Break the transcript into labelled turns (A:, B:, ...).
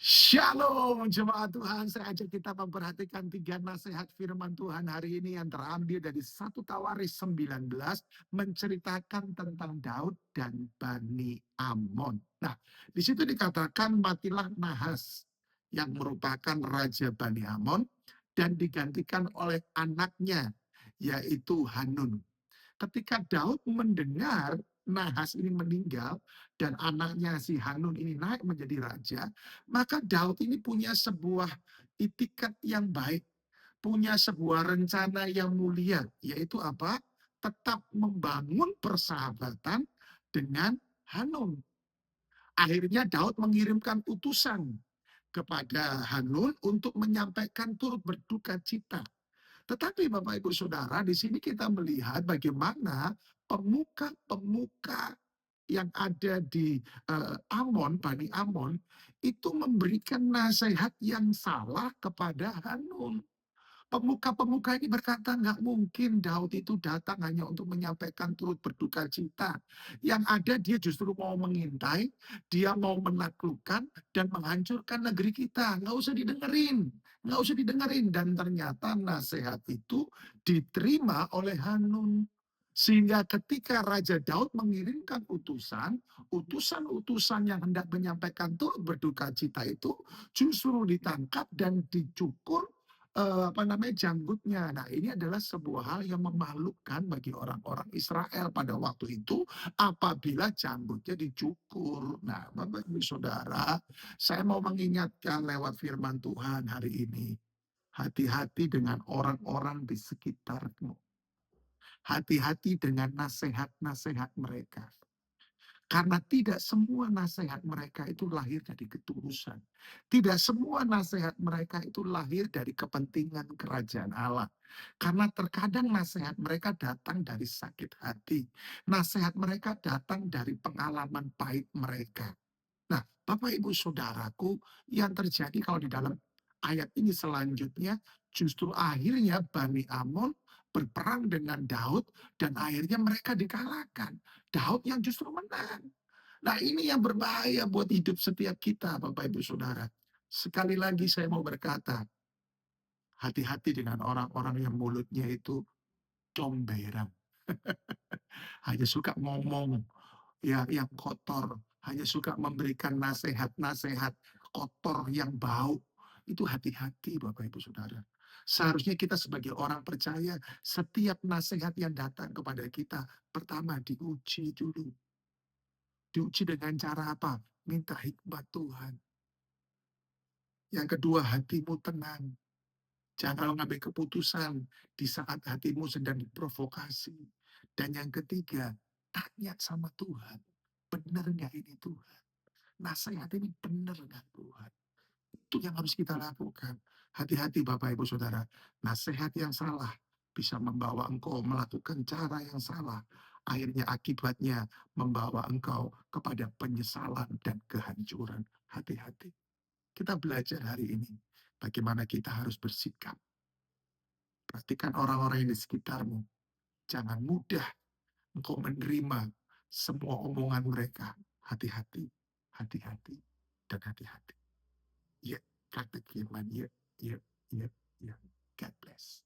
A: Shalom jemaat Tuhan, saya ajak kita memperhatikan 3 nasihat firman Tuhan hari ini yang terambil dari 1 Tawaris 19 menceritakan tentang Daud dan Bani Amon. Nah, di situ dikatakan matilah Nahas yang merupakan raja Bani Amon dan digantikan oleh anaknya yaitu Hanun. Ketika Daud mendengar Nahas ini meninggal dan anaknya si Hanun ini naik menjadi raja, maka Daud ini punya sebuah itikat yang baik, punya sebuah rencana yang mulia, yaitu apa? Tetap membangun persahabatan dengan Hanun. Akhirnya Daud mengirimkan utusan kepada Hanun untuk menyampaikan turut berduka cita. Tetapi Bapak Ibu Saudara, di sini kita melihat bagaimana pemuka-pemuka yang ada di Amon, Bani Amon, itu memberikan nasihat yang salah kepada Hanun. Pemuka-pemuka ini berkata, nggak mungkin Daud itu datang hanya untuk menyampaikan turut berduka cita. Yang ada dia justru mau mengintai, dia mau menaklukkan dan menghancurkan negeri kita. Nggak usah didengerin, nggak usah didengerin. Dan ternyata nasihat itu diterima oleh Hanun. Sehingga ketika Raja Daud mengirimkan utusan-utusan yang hendak menyampaikan turut berduka cita itu justru ditangkap dan dicukur janggutnya. Nah, ini adalah sebuah hal yang memalukan bagi orang-orang Israel pada waktu itu apabila janggutnya dicukur. Nah, Bapak Ibu Saudara, saya mau mengingatkan lewat firman Tuhan hari ini, hati-hati dengan orang-orang di sekitarmu. Hati-hati dengan nasihat-nasihat mereka. Karena tidak semua nasihat mereka itu lahir dari ketulusan. Tidak semua nasihat mereka itu lahir dari kepentingan kerajaan Allah. Karena terkadang nasihat mereka datang dari sakit hati. Nasihat mereka datang dari pengalaman pahit mereka. Nah, Bapak Ibu Saudaraku, yang terjadi kalau di dalam ayat ini selanjutnya, justru akhirnya Bani Amon berperang dengan Daud dan akhirnya mereka dikalahkan. Daud yang justru menang. Nah, ini yang berbahaya buat hidup setiap kita, Bapak Ibu Saudara. Sekali lagi saya mau berkata, hati-hati dengan orang-orang yang mulutnya itu comberan. Hanya suka ngomong yang kotor, hanya suka memberikan nasihat-nasihat kotor yang bau. Itu hati-hati Bapak Ibu Saudara. Seharusnya kita sebagai orang percaya, setiap nasihat yang datang kepada kita, pertama diuji dulu. Diuji dengan cara apa? Minta hikmat Tuhan. Yang kedua, hatimu tenang. Jangan mengambil keputusan di saat hatimu sedang diprovokasi. Dan yang ketiga, tanya sama Tuhan. Benar nggak ini Tuhan? Nasihat ini benar nggak Tuhan? Itu yang harus kita lakukan. Hati-hati Bapak Ibu Saudara. Nasihat yang salah bisa membawa engkau melakukan cara yang salah. Akhirnya akibatnya membawa engkau kepada penyesalan dan kehancuran. Hati-hati. Kita belajar hari ini bagaimana kita harus bersikap. Perhatikan orang-orang yang di sekitarmu. Jangan mudah engkau menerima semua omongan mereka. Hati-hati, hati-hati, dan hati-hati. Ya, praktek firman. Ya, ya, ya, ya. God bless.